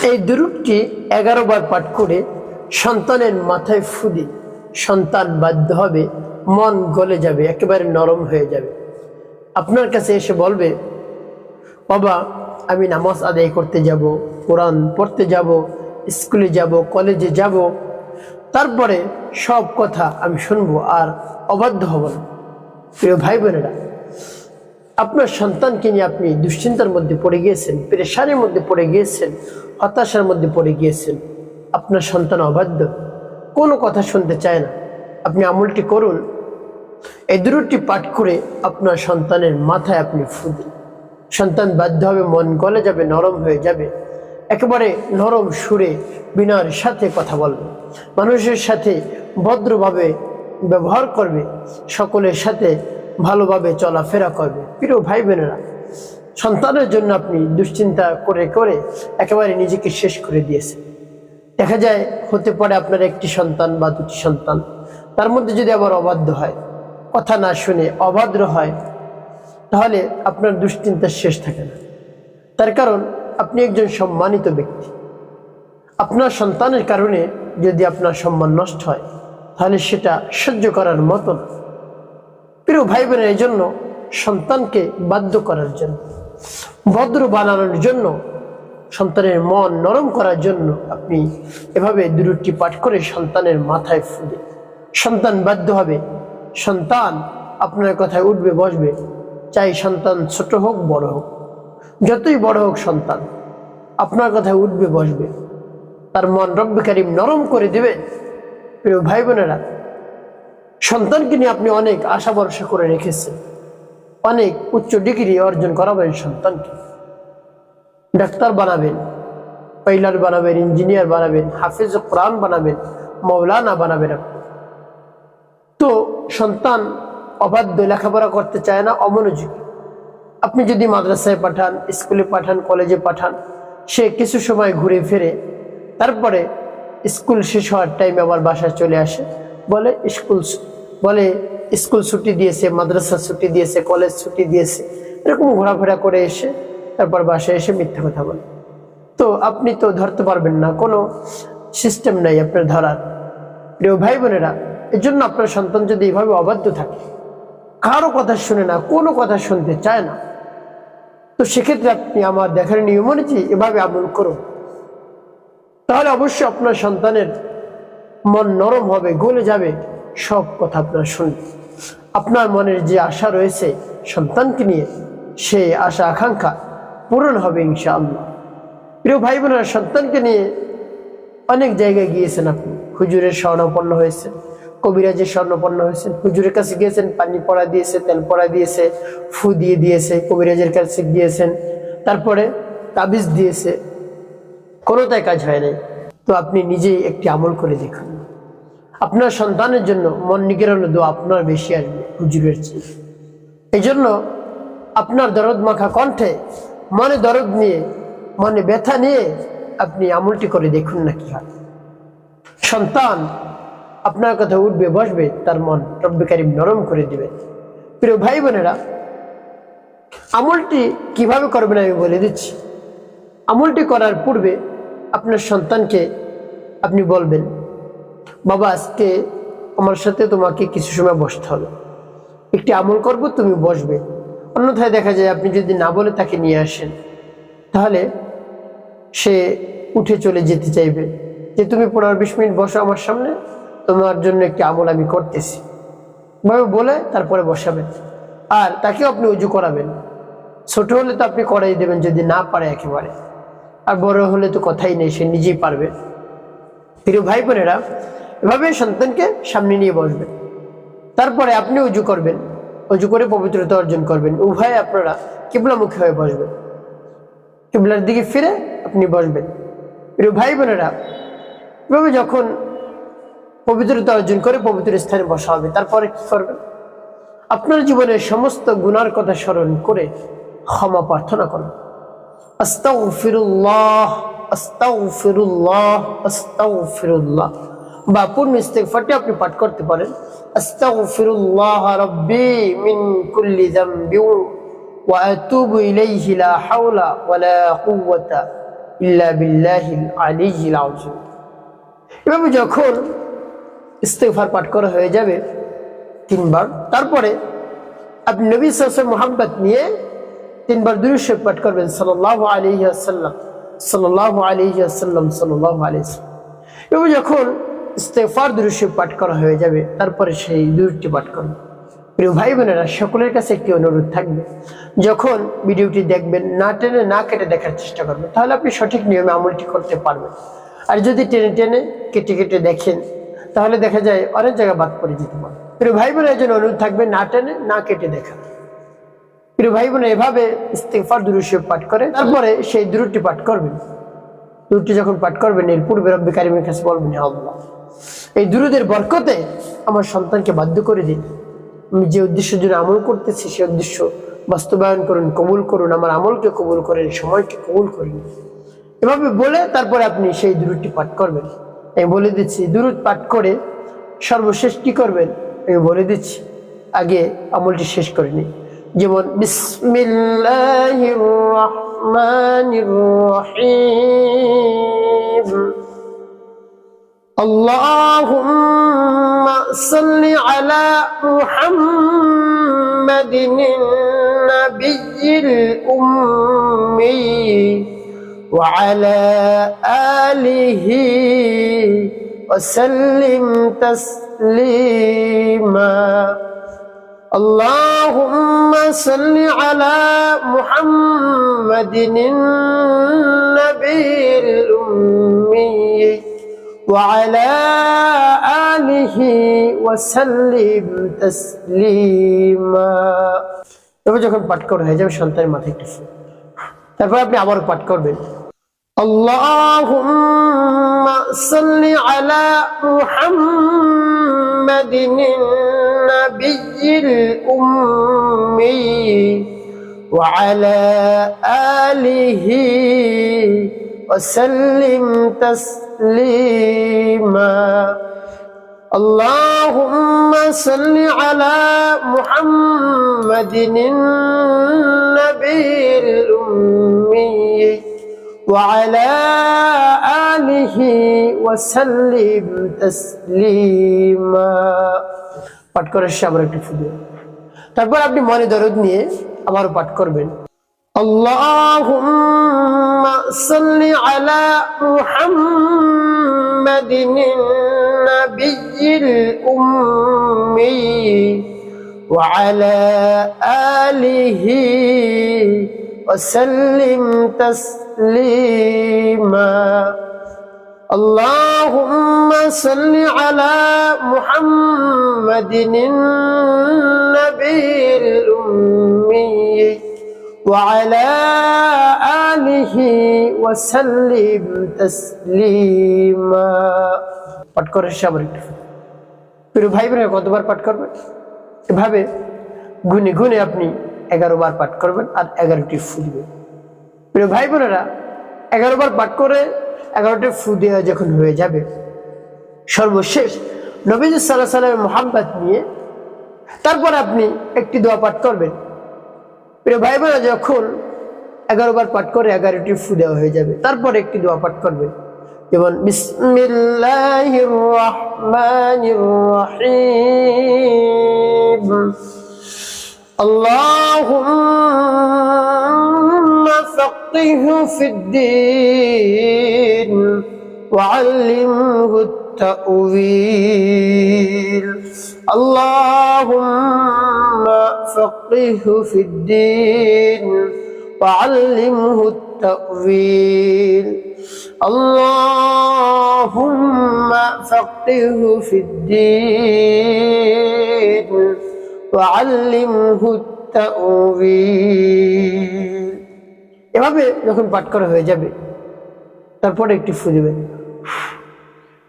এই দুরূপটি 11 বার পাঠ করে সন্তানের মাথায় ফু দিন। সন্তান বাধ্য হবে, মন গলে যাবে, একেবারে নরম হয়ে যাবে। আপনার কাছে এসে বলবে, বাবা আমি নামাজ আদায় করতে যাব, কোরআন পড়তে যাব, স্কুলে যাব, কলেজে যাব, তারপরে সব কথা আমি শুনবো আর অবাধ্য হব না। প্রিয় ভাই বোনেরা, আপনার সন্তানকে নিয়ে আপনি দুশ্চিন্তার মধ্যে পড়ে গিয়েছেন, পেরেশানির মধ্যে পড়ে গিয়েছেন, হতাশার মধ্যে পড়ে গিয়েছেন। আপনার সন্তান অবাধ্য, কোনো কথা শুনতে চায় না। আপনি আমলটি করুন, এই দুরূপটি পাঠ করে আপনার সন্তানের মাথায় আপনি ফু দিন। সন্তান বাধ্য হবে, মন গলে যাবে, নরম হয়ে যাবে, একেবারে নরম সুরে বিনয়ের সাথে কথা বলবে, মানুষের সাথে ভদ্রভাবে ব্যবহার করবে, সকলের সাথে ভালোভাবে চলাফেরা করবে। প্রিয় ভাই বোনেরা, সন্তানের জন্য আপনি দুশ্চিন্তা করে করে একেবারে নিজেকে শেষ করে দিয়েছেন। দেখা যায় হতে পারে আপনার একটি সন্তান বা দুটি সন্তান, তার মধ্যে যদি আবার অবাধ্য হয়, কথা না শুনে অভদ্র হয়, তাহলে আপনার দুশ্চিন্তার শেষ থাকে না। তার কারণ আপনি একজন সম্মানিত ব্যক্তি। আপনার সন্তানের কারণে যদি আপনার সম্মান নষ্ট হয়, তাহলে সেটা সহ্য করার মতো না। প্রিয় ভাই বোনের, এই জন্য সন্তানকে বাধ্য করার জন্য, ভদ্র বানানোর জন্য, সন্তানের মন নরম করার জন্য আপনি এভাবে দুরূপটি পাঠ করে সন্তানের মাথায় ফু দিন। সন্তান বাধ্য হবে, সন্তান আপনার কথায় উঠবে বসবে, চাই সন্তান ছোট হোক বড় হোক, যতই বড় হোক সন্তান আপনার কথায় উঠবে বসবে, তার মন রব্বে কারিম নরম করে দেবে। প্রিয় ভাই বোনেরা, সন্তানকে নিয়ে আপনি অনেক আশা ভরসা করে রেখেছেন, অনেক উচ্চ ডিগ্রি অর্জন করাবেন সন্তানকে, ডাক্তার বানাবেন, পাইলট বানাবেন, ইঞ্জিনিয়ার বানাবেন, হাফিজ কোরআন বানাবেন, মৌলানা বানাবেন আপনি। তো সন্তান অবাধ্য, লেখাপড়া করতে চায় না, অমনোযোগী। আপনি যদি মাদ্রাসায় পাঠান, স্কুলে পাঠান, কলেজে পাঠান, সে কিছু সময় ঘুরে ফিরে, তারপরে স্কুল শেষ হওয়ার টাইমে আবার বাসায় চলে আসে, বলে স্কুল ছুটি দিয়েছে, মাদ্রাসা ছুটি দিয়েছে, কলেজ ছুটি দিয়েছে, এরকম ঘোরাফেরা করে এসে তারপর বাসায় এসে মিথ্যা কথা বলে। তো আপনি তো ধরতে পারবেন না, কোনো সিস্টেম নাই আপনার ধরার। প্রিয় ভাই বোনেরা, এর জন্য আপনার সন্তান যদি এইভাবে অবাধ্য থাকে, কারো কথা শুনে না, কোনো কথা শুনতে চায় না, তো সেক্ষেত্রে আপনি আমার দেখার নিয়ম অনুযায়ী এভাবে আমল করুন, তাহলে অবশ্যই আপনার সন্তানের মন নরম হবে, গলে যাবে, সব কথা আপনার শুনবে। আপনার মনের যে আশা রয়েছে সন্তানকে নিয়ে, সেই আশা আকাঙ্ক্ষা পূরণ হবে ইনশাআল্লাহ। প্রিয় ভাই বোনেরা, সন্তানকে নিয়ে অনেক জায়গায় গিয়েছেন আপনি, হুজুরের স্বর্ণাপন্ন হয়েছেন, কবিরাজের স্বর্ণাপন্ন হয়েছেন, হুজুরের কাছে গিয়েছেন, পানি পড়া দিয়েছে, তেল পড়া দিয়েছে, ফু দিয়ে দিয়েছে, কবিরাজের কাছে গিয়েছেন, তারপরে তাবিজ দিয়েছে, কোনোটাই কাজ হয় নাই। তো আপনি নিজেই একটি আমল করে দেখুন, আপনার সন্তানের জন্য মন নিগড়ানো দোয়া আপনার বেশি আসবে হুজুরের চেয়ে। এই জন্য আপনার দরদ মাখা কণ্ঠে, মনে দরদ নিয়ে, মনে ব্যথা নিয়ে আপনি আমলটি করে দেখুন না কি হয়। সন্তান আপনার কথা উঠবে বসবে, তার মন রব্বে কারিম নরম করে দিবে। প্রিয় ভাই বোনেরা, আমলটি কিভাবে করবেন আমি বলে দিচ্ছি। আমলটি করার পূর্বে আপনার সন্তানকে আপনি বলবেন, বাবা আজকে আমার সাথে তোমাকে কিছু সময় বসতে হবে, একটি আমল করব, তুমি বসবে। অন্যথায় দেখা যায় আপনি যদি না বলে তাকে নিয়ে আসেন, তাহলে সে উঠে চলে যেতে চাইবে, যে তুমি 15-20 মিনিট বসো আমার সামনে, তোমার জন্য একটি আমল আমি করতেছি, ভাবে বলে তারপরে বসাবেন। আর তাকেও আপনি উজু করাবেন। ছোট হলে তো আপনি করাই দেবেন যদি না পারে একেবারে, আর বড় হলে তো কথাই নেই, সে নিজেই পারবে। প্রিয় ভাই বোনেরা, এভাবে সন্তানকে সামনে নিয়ে বসবেন, তারপরে আপনি উজু করবেন, উজু করে পবিত্রতা অর্জন করবেন। উভয়ে আপনারা কিবলামুখী হয়ে বসবেন, কিবলার দিকে ফিরে আপনি বসবেন। প্রিয় ভাই বোনেরা, এভাবে যখন পবিত্রতা অর্জন করে পবিত্র স্থানে বসা হবে, তারপরে কি করবেন? আপনার জীবনের সমস্ত গুনার কথা স্মরণ করে ক্ষমা প্রার্থনা করুন। আস্তাগফিরুল্লাহ, আস্তাগফিরুল্লাহ, আস্তাগফিরুল্লাহ, বা পূর্ণ ইস্তিগফারটি আপনি পাঠ করতে পারেন। আস্তাগফিরুল্লাহ রাব্বি মিন কুল্লি যামবি ওয়া আতুবু ইলাইহি লা হাওলা ওয়া লা কুওয়াতা ইল্লা বিল্লাহিল আলিয়্যিল আযীম। এভাবে যখন ইস্তিগফার পাঠ করা হয়ে যাবে 3 বার, তারপরে আপনি নবী সাল্লাল্লাহু আলাইহি ওয়াসাল্লাম মুহাব্বত নিয়ে 3 বার দুরূদ শরীফ পাঠ করবেন, সাল্লাল্লাহু আলাইহি ওয়াসাল্লাম, সাল্লাল্লাহু আলাইহি ওয়াসাল্লাম, সাল্লাল্লাহু আলাইহি ওয়াসাল্লাম। এভাবে যখন ইস্তিগফার দুরূদ শরীফ পাঠ করা হয়ে যাবে, তারপরে সেই দুরূদটি পাঠ করবেন। প্রিয় ভাই বোনেরা, সকলের কাছে একটি অনুরোধ থাকবে, যখন ভিডিওটি দেখবেন না টেনে না কেটে দেখার চেষ্টা করবেন, তাহলে আপনি সঠিক নিয়মে আমলটি করতে পারবেন। আর যদি টেনে টেনে কেটে কেটে দেখেন, তাহলে দেখা যায় অনেক জায়গা বাদ পড়ে যেতে পারে। প্রিয় ভাই বোনের জন্য অনুরোধ থাকবে না টেনে না কেটে দেখা। প্রিয় ভাই বোনের, এভাবে ইস্তিগফার দুরূদ শরীফ পাঠ করে তারপরে সেই দুরূদটি পাঠ করবেন। দুরূদটি যখন পাঠ করবেন, এর পূর্বে রব্বে কারীমের কাছে বলবেন, হে আল্লাহ, এই দুরূদের বরকতে আমার সন্তানকে বাধ্য করে দিন। আমি যে উদ্দেশ্যের জন্য আমল করতেছি, সেই উদ্দেশ্য বাস্তবায়ন করুন, কবুল করুন, আমার আমলকে কবুল করেন, সময়কে কবুল করুন। এভাবে বলে তারপরে আপনি সেই দুরূদটি পাঠ করবেন। আমি বলে দিচ্ছি, দুরূদ পাঠ করে সর্বশেষ কি করবেন আমি বলে দিচ্ছি, আগে আমলটি শেষ করে নিই। যেমন বিসমিল্লাহির রহমানির রহিম, আল্লাহুম্মা সাল্লি আলা মুহাম্মাদিন নাবিয়্যিল উম্মি ওয়া আলা আলিহি ওয়া সাল্লিম তাসলিমা। আল্লাহুম্মা সাল্লি আলা মুহাম্মাদিন নাবিয়্যিল উম্মি وعلى آله وسلم تسليما। এবার যখন পাঠ করা হয়ে যাবে, সন্তানের মাথায় একটু ফুল, তারপর আপনি আবার পাঠ করবেন, আল্লাহুম্মা সাল্লি আলা মুহাম্মাদিন নাবিয়্যিল উম্মি ওয়া আলা আলিহি وسلم تسليما। اللهم صل على محمد النبي الأمي وعلى آله وسلم تسليما। পাঠ করার শেষে আবার একটু ফুল দিবেন, তারপর আপনি মনে দরদ নিয়ে আবার পাঠ করবেন, اللهم صل على محمد النبي الأمي وعلى آله وسلم تسليما। اللهم صل على محمد النبي الأمي وعلى آله وسلم تسليما। পাঠ করার শেষে আবার একটু, প্রিয় ভাই বোনেরা, কতবার পাঠ করবেন? এভাবে গুনে গুনে আপনি 11 বার পাঠ করবেন আর 11টি ফু দিবেন। প্রিয় ভাই বোনেরা, 11 বার পাঠ করে 11টি ফু দেওয়া যখন হয়ে যাবে, সর্বশেষ নবীজি সাল্লাল্লাহু আলাইহি ওয়াসাল্লামের মুহাব্বত নিয়ে তারপর আপনি একটি দোয়া পাঠ করবেন। প্রিয় ভাই বোনেরা, যখন 11 বার পাঠ করে 11টি ফু দেওয়া হয়ে যাবে, তারপর একটি দোয়া পাঠ করবেন, যেমন বিসমিল্লাহির রহমানির রহিম, আল্লাহুম্মা ফাক্কিহু ফিদ্দীন ওয়া আল্লিমহু التأويل، اللهم فقهه في الدين وعلمه التأويل، اللهم فقهه في الدين وعلمه التأويل। এভাবে যখন পাঠ করা হয়ে যাবে, তারপরে একটি ফু দিবেন।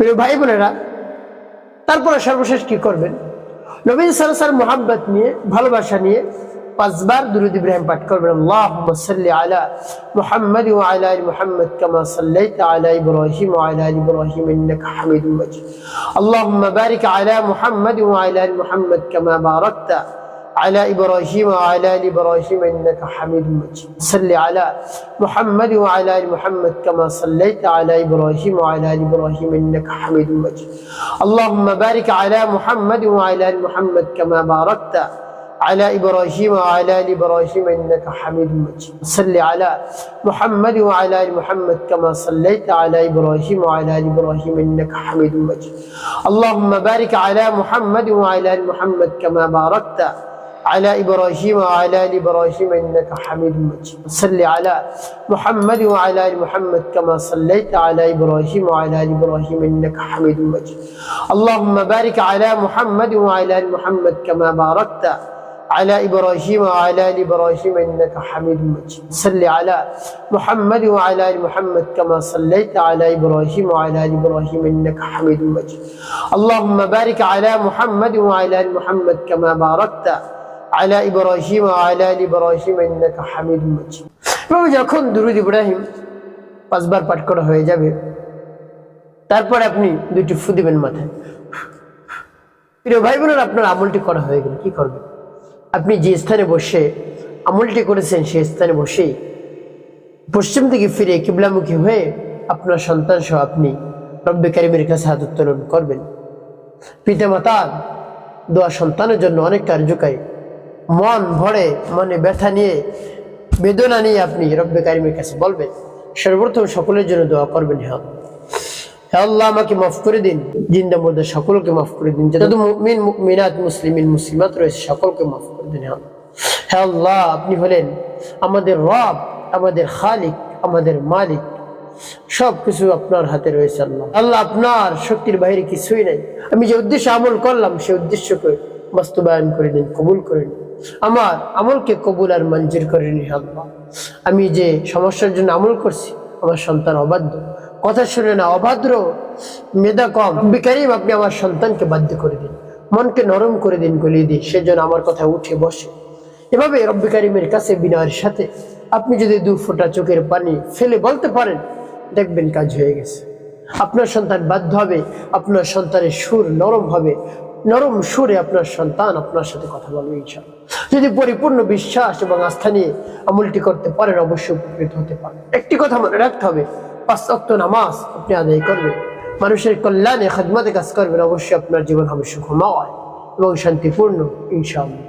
প্রিয় ভাই বোনেরা, তারপরে সর্বশেষ কি করবেন? নবী সাল্লাল্লাহু আলাইহি ওয়াসাল্লাম মুহাব্বত নিয়ে, ভালোবাসা নিয়ে 5 বার দুরূদ ইব্রাহিম পাঠ করবেন। আল্লাহুম্মা সাল্লি আলা মুহাম্মাদ ওয়া আলা আলি মুহাম্মাদ কামা সাল্লাইতা আলা ইব্রাহিম ওয়া আলা আলি ইব্রাহিম ইন্নাকা হামিদুম মাজিদ। আল্লাহুম্মা বারিক আলা মুহাম্মাদ ওয়া আলা আলি মুহাম্মাদ কামা বারাকতা على إبراهيم وعلى آل إبراهيم إنك حميد مجيد صل على محمد وعلى آل محمد كما صليت على إبراهيم وعلى آل إبراهيم إنك حميد مجيد اللهم بارك على محمد وعلى آل محمد كما باركت على إبراهيم وعلى آل إبراهيم إنك حميد مجيد صل على محمد وعلى آل محمد كما صليت على إبراهيم وعلى آل إبراهيم إنك حميد مجيد اللهم بارك على محمد وعلى آل محمد كما باركت على إبراهيم وعلى آل إبراهيم إنك حميد مجيد صل على محمد وعلى آل محمد كما صليت على إبراهيم وعلى آل إبراهيم إنك حميد مجيد اللهم بارك على محمد وعلى آل محمد كما باركت على إبراهيم وعلى آل إبراهيم إنك حميد مجيد صل على محمد وعلى آل محمد كما صليت على إبراهيم وعلى آل إبراهيم إنك حميد مجيد اللهم بارك على محمد وعلى آل محمد كما باركت على إبراهيم وعلى آل إبراهيم إنك حميد مجيد এভাবে যখন দুরূদ ইব্রাহিম 5 বার পাঠ করা হয়ে যাবে তারপর আপনি দুটি ফু দিবেন মাথায়। প্রিয় ভাই বোনেরা, আপনার আমলটি করা হয়ে গেলে কি করবেন? আপনি যে স্থানে বসে আমলটি করেছেন সেই স্থানে বসেই পশ্চিম দিকে ফিরে কিবলামুখী হয়ে আপনার সন্তান সহ আপনি রব্বে কারিমের কাছে হাত উত্তোলন করবেন। পিতামাতার দোয়া সন্তানের জন্য অনেক কার্যকারী। মন ভরে মনে ব্যথা নিয়ে বেদনা নিয়ে আপনি রব্বে কারিমের কাছে বলবেন। সর্বপ্রথম সকলের জন্য দোয়া করবেন, হে আল্লাহ আমাকে মাফ করে দিন, জিন্দা মুর্দা সকলকে মাফ করে দিন, যত মুমিন মুমিনাত মুসলিমিন মুসলিমাত রয়েছে সকলকে মাফ করে দিন। হে আল্লাহ, আপনি হলেন আমাদের রব, আমাদের খালিক, আমাদের মালিক, সবকিছু আপনার হাতে রয়েছে। আল্লাহ আল্লাহ আপনার শক্তির বাইরে কিছুই নাই। আমি যে উদ্দেশ্যে আমল করলাম সেই উদ্দেশ্যকে বাস্তবায়ন করে দিন, কবুল করে নিন। আমার আমলকে কবুল আর মঞ্জুর করে নিন। আল্লাহ আমি যে সমস্যার জন্য আমল করছি, আমার সন্তান অবাধ্য, কথা শুনে না, অভদ্র, মেধা কম, বিকারিম আপনি আমার সন্তানকে বাধ্য করে দিন, মনকে নরম করে দিন, গলিয়ে দিন, সেজন্য আমার কথা উঠে বসে। এভাবে রব্বে কারিমের কাছে বিনয়ের সাথে আপনি যদি 2 ফোঁটা চোখের পানি ফেলে বলতে পারেন, দেখবেন কাজ হয়ে গেছে। আপনার সন্তান বাধ্য হবে, আপনার সন্তানের সুর নরম হবে, নরম সুরে আপনার সন্তান আপনার সাথে কথা বলবে ইনশাআল্লাহ। যদি পরিপূর্ণ বিশ্বাস এবং আস্থা নিয়ে আমলটি করতে পারেন, অবশ্যই উপকৃত হতে পারেন। একটি কথা মনে রাখতে হবে, 5 ওয়াক্ত নামাজ আপনি আদায় করবেন, মানুষের কল্যাণে খেদমতে কাজ করবেন, অবশ্যই আপনার জীবন হবে সুখময় এবং শান্তিপূর্ণ ইনশাআল্লাহ।